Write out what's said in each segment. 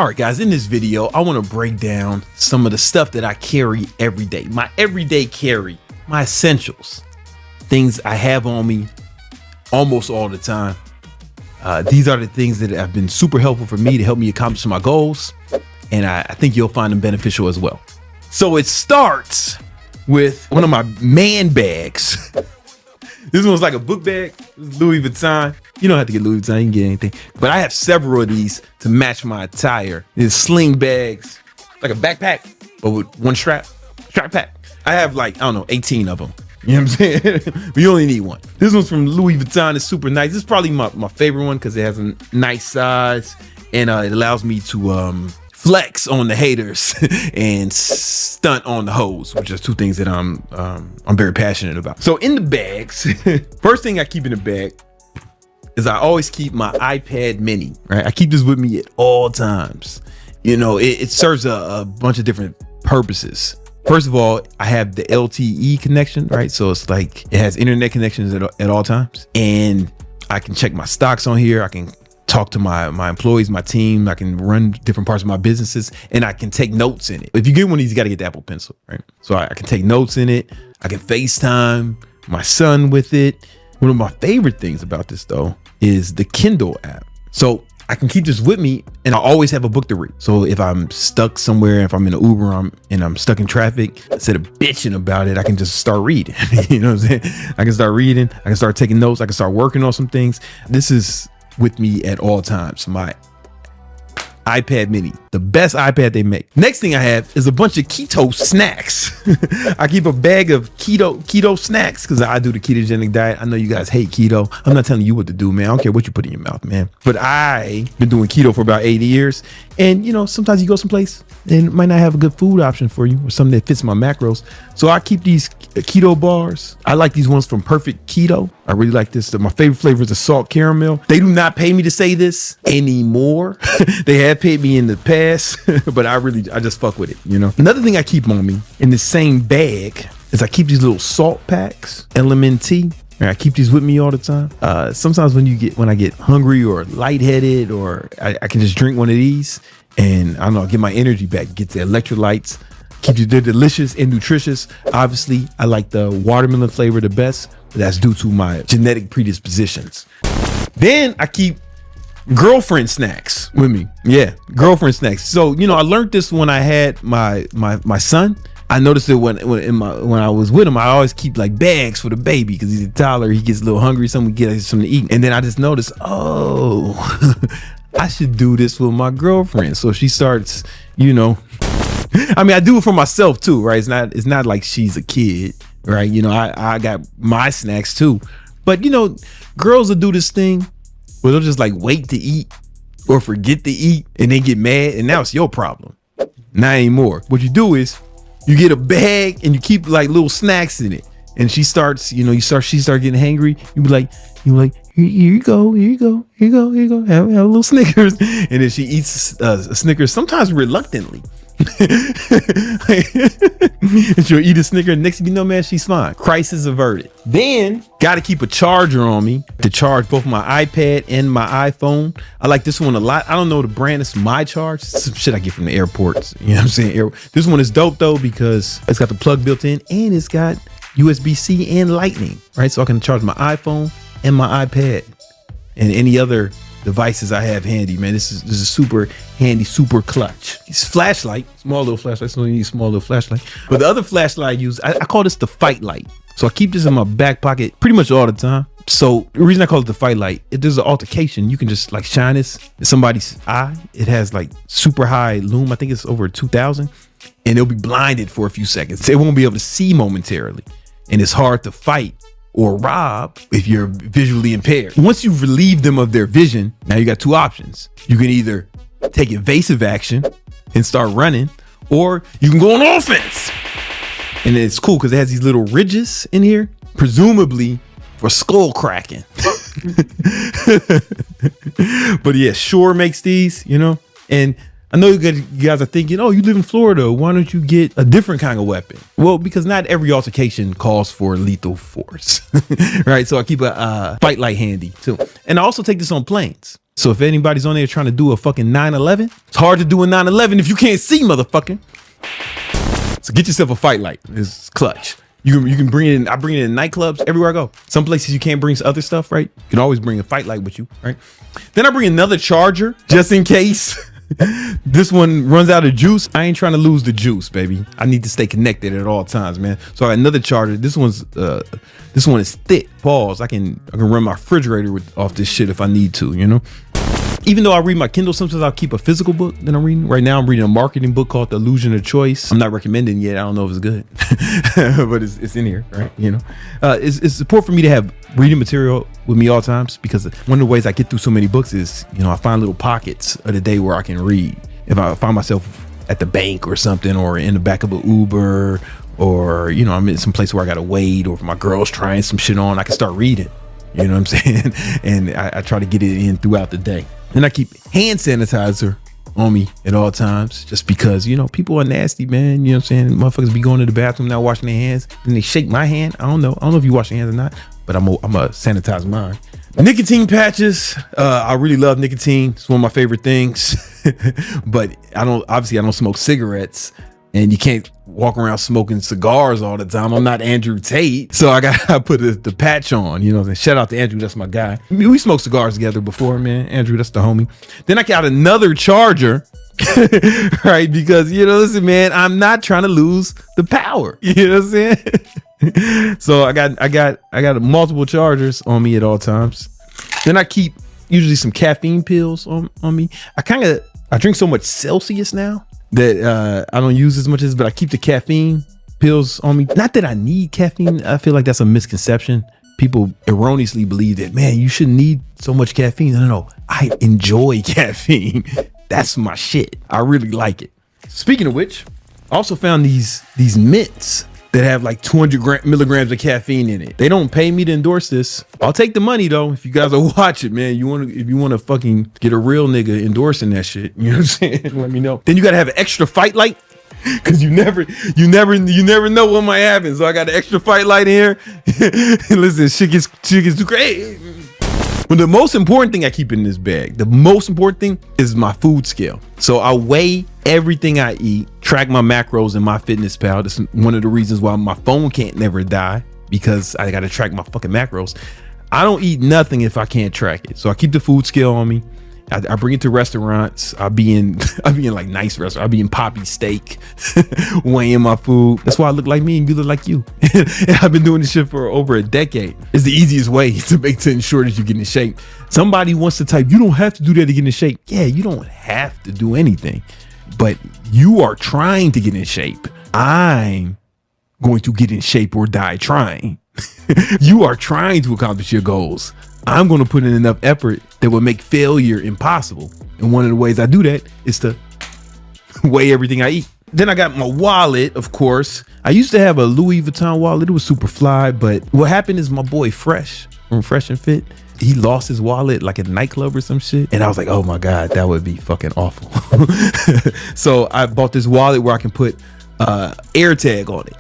All right, guys, in this video, I want to break down some of the stuff that I carry every day. My everyday carry, my essentials, things I have on me almost all the time. These are the things that have been super helpful for me to help me accomplish my goals. And I think you'll find them beneficial as well. So it starts with one of my man bags. This one's like a book bag, Louis Vuitton. You don't have to get Louis Vuitton, you can get anything. But I have several of these to match my attire. It's sling bags, like a backpack, but with one strap pack. I have like, I don't know, 18 of them. You know what I'm saying? But you only need one. This one's from Louis Vuitton. It's super nice. This is probably my favorite one because it has a nice size and it allows me to flex on the haters and stunt on the hoes, which are two things that I'm very passionate about. So in the bags, first thing I keep in the bag is I always keep my iPad mini, right? I keep this with me at all times. You know, it serves a bunch of different purposes. First of all, I have the LTE connection, right? So it's like it has internet connections at all times, and I can check my stocks on here. I can talk to my employees, my team. I can run different parts of my businesses, and I can take notes in it. If you get one of these, you got to get the Apple Pencil, right? So I can take notes in it. I can FaceTime my son with it. One of my favorite things about this, though, is the Kindle app. So I can keep this with me, and I always have a book to read. So if I'm stuck somewhere, if I'm in an Uber and I'm stuck in traffic, instead of bitching about it, I can just start reading. You know what I'm saying? I can start reading. I can start taking notes. I can start working on some things. This is with me at all times. My iPad mini, the best iPad they make. Next thing I have is a bunch of keto snacks. I keep a bag of keto snacks because I do the ketogenic diet. I know you guys hate keto. I'm not telling you what to do, man. I don't care what you put in your mouth, man. But I've been doing keto for about 80 years. And you know, sometimes you go someplace and it might not have a good food option for you or something that fits my macros. So I keep these keto bars. I like these ones from Perfect Keto. I really like this. My favorite flavor is the salt caramel. They do not pay me to say this anymore. They have paid me in the past, but I just fuck with it, you know? Another thing I keep on me in the same bag is I keep these little salt packs, LMNT. I keep these with me all the time. Sometimes when I get hungry or lightheaded, or I can just drink one of these and I don't know, get my energy back, get the electrolytes. They're delicious and nutritious. Obviously, I like the watermelon flavor the best, but that's due to my genetic predispositions. Then I keep girlfriend snacks with me. Yeah, girlfriend snacks. So, you know, I learned this when I had my son. I noticed it when I was with him. I always keep like bags for the baby because he's a toddler. He gets a little hungry. Someone gets something to eat. And then I just noticed, oh, I should do this with my girlfriend. So she starts, you know, I mean, I do it for myself too, right? It's not like she's a kid, right? You know, I got my snacks too. But you know, girls will do this thing where they'll just like wait to eat or forget to eat and then get mad, and now it's your problem. Not anymore. What you do is you get a bag and you keep like little snacks in it. And she starts, you know, she start getting hangry. You be like, here you go. Have a little Snickers. And then she eats a Snickers, sometimes reluctantly. She'll eat a Snicker. Next thing you know, man, she's fine. Crisis averted. Then got to keep a charger on me to charge both my iPad and my iPhone. I like this one a lot. I don't know the brand. It's My Charge. Some shit I get from the airports. You know what I'm saying? This one is dope though because it's got the plug built in and it's got USB-C and Lightning, right? So I can charge my iPhone and my iPad and any other devices I have handy, man. This is super handy, super clutch. It's flashlight, small little flashlight. So you need a small little flashlight. But the other flashlight I use, I call this the fight light. So I keep this in my back pocket pretty much all the time. So the reason I call it the fight light, if there's an altercation, you can just like shine this in somebody's eye. It has like super high lume. I think it's over 2000, and they'll be blinded for a few seconds. They won't be able to see momentarily, and it's hard to fight or rob if you're visually impaired. Once you've relieved them of their vision, now you got two options. You can either take evasive action and start running, or you can go on offense. And it's cool because it has these little ridges in here, presumably for skull cracking. But yeah, Shure makes these, you know, and I know you guys are thinking, oh, you live in Florida. Why don't you get a different kind of weapon? Well, because not every altercation calls for lethal force, right? So I keep a fight light handy too. And I also take this on planes. So if anybody's on there trying to do a fucking 9/11, it's hard to do a 9/11 if you can't see, motherfucker. So get yourself a fight light. It's clutch. You can bring it in. I bring it in nightclubs everywhere I go. Some places you can't bring other stuff, right? You can always bring a fight light with you, right? Then I bring another charger just in case this one runs out of juice. I ain't trying to lose the juice, baby. I need to stay connected at all times, man. So I got another charger. This one is thick. Pause. I can run my refrigerator off this shit if I need to, you know? Even though I read my Kindle, sometimes I'll keep a physical book that I'm reading. Right now, I'm reading a marketing book called The Illusion of Choice. I'm not recommending it yet. I don't know if it's good, but it's in here, right? You know, it's important for me to have reading material with me all times, because one of the ways I get through so many books is, you know, I find little pockets of the day where I can read. If I find myself at the bank or something, or in the back of an Uber, or, you know, I'm in some place where I got to wait, or if my girl's trying some shit on, I can start reading. You know what I'm saying? And I try to get it in throughout the day. And I keep hand sanitizer on me at all times, just because, you know, people are nasty, man. You know what I'm saying? Motherfuckers be going to the bathroom, not washing their hands, and they shake my hand. I don't know if you wash your hands or not, but I'm a sanitize mine. Nicotine patches. I really love nicotine. It's one of my favorite things. But I don't smoke cigarettes, and you can't walk around smoking cigars all the time. I'm not Andrew Tate, so I got put the patch on. You know, and shout out to Andrew, that's my guy. I mean, we smoked cigars together before, man. Andrew, that's the homie. Then I got another charger, right? Because, you know, listen, man, I'm not trying to lose the power. You know what I'm saying? So I got multiple chargers on me at all times. Then I keep usually some caffeine pills on me. I drink so much Celsius now that I don't use as much as, but I keep the caffeine pills on me. Not that I need caffeine. I feel like that's a misconception. People erroneously believe that, man, you shouldn't need so much caffeine. No. I enjoy caffeine. That's my shit. I really like it. Speaking of which, I also found these mints that have like 200 milligrams of caffeine in it. They don't pay me to endorse this. I'll take the money though. If you guys will watch it, man, if you want to fucking get a real nigga endorsing that shit, you know what I'm saying? Let me know. Then you got to have an extra fight light, because you never know what might happen. So I got an extra fight light in here. Listen, shit gets too crazy. But the most important thing I keep in this bag, the most important thing is my food scale. So I weigh everything I eat, track my macros in MyFitnessPal. That's one of the reasons why my phone can't never die, because I got to track my fucking macros. I don't eat nothing if I can't track it. So I keep the food scale on me. I bring it to restaurants. I'll be in like nice restaurants. I'll be in Poppy Steak, weighing my food. That's why I look like me and you look like you. And I've been doing this shit for over a decade. It's the easiest way to ensure that you get in shape. Somebody wants to type, you don't have to do that to get in shape. Yeah, you don't have to do anything, but you are trying to get in shape. I'm going to get in shape or die trying. You are trying to accomplish your goals. I'm going to put in enough effort that will make failure impossible. And one of the ways I do that is to weigh everything I eat. Then I got my wallet, of course. I used to have a Louis Vuitton wallet. It was super fly. But what happened is my boy Fresh from Fresh and Fit, he lost his wallet like at a nightclub or some shit. And I was like, oh my God, that would be fucking awful. So I bought this wallet where I can put AirTag on it.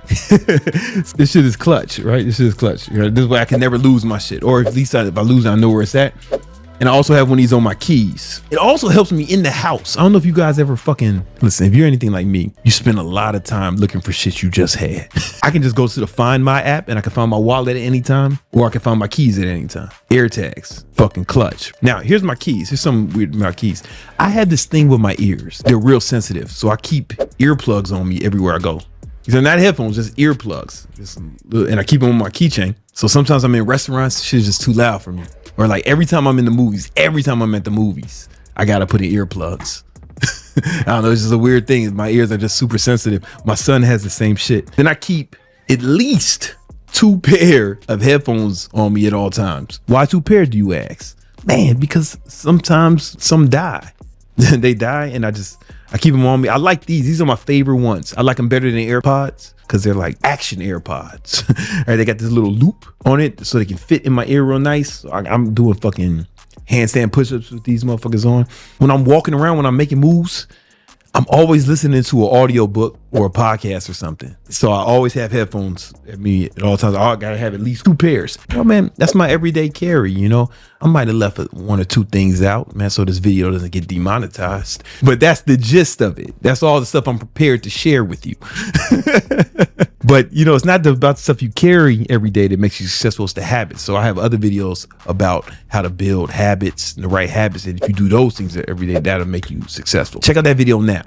This shit is clutch, right? This shit is clutch. You know, this way I can never lose my shit, or at least if I lose it, I know where it's at. And I also have one of these on my keys. It also helps me in the house. I don't know if you guys ever fucking listen. If you're anything like me, you spend a lot of time looking for shit you just had. I can just go to the Find My app and I can find my wallet at any time, or I can find my keys at any time. AirTags, fucking clutch. Now, here's my keys. Here's something weird about my keys. I have this thing with my ears. They're real sensitive. So I keep earplugs on me everywhere I go. These are not headphones, just earplugs. And I keep them on my keychain. So sometimes I'm in restaurants, shit's just too loud for me. Or like every time I'm in the movies, every time I'm at the movies, I gotta put in earplugs. I don't know, it's just a weird thing. My ears are just super sensitive. My son has the same shit. Then I keep at least 2 pair of headphones on me at all times. Why 2 pair, do you ask? Man, because sometimes some die. They die and I keep them on me. I like these. These are my favorite ones. I like them better than AirPods because they're like action AirPods. Right, they got this little loop on it so they can fit in my ear real nice. So I'm doing fucking handstand push-ups with these motherfuckers on. When I'm walking around, when I'm making moves, I'm always listening to an audio book or a podcast or something. So I always have headphones at me at all times. I gotta have at least 2 pairs. Oh man, that's my everyday carry, you know. I might have left 1 or 2 things out, man, so this video doesn't get demonetized. But that's the gist of it. That's all the stuff I'm prepared to share with you. But, you know, it's not about the stuff you carry every day that makes you successful. It's the habits. So I have other videos about how to build habits, the right habits. And if you do those things every day, that'll make you successful. Check out that video now.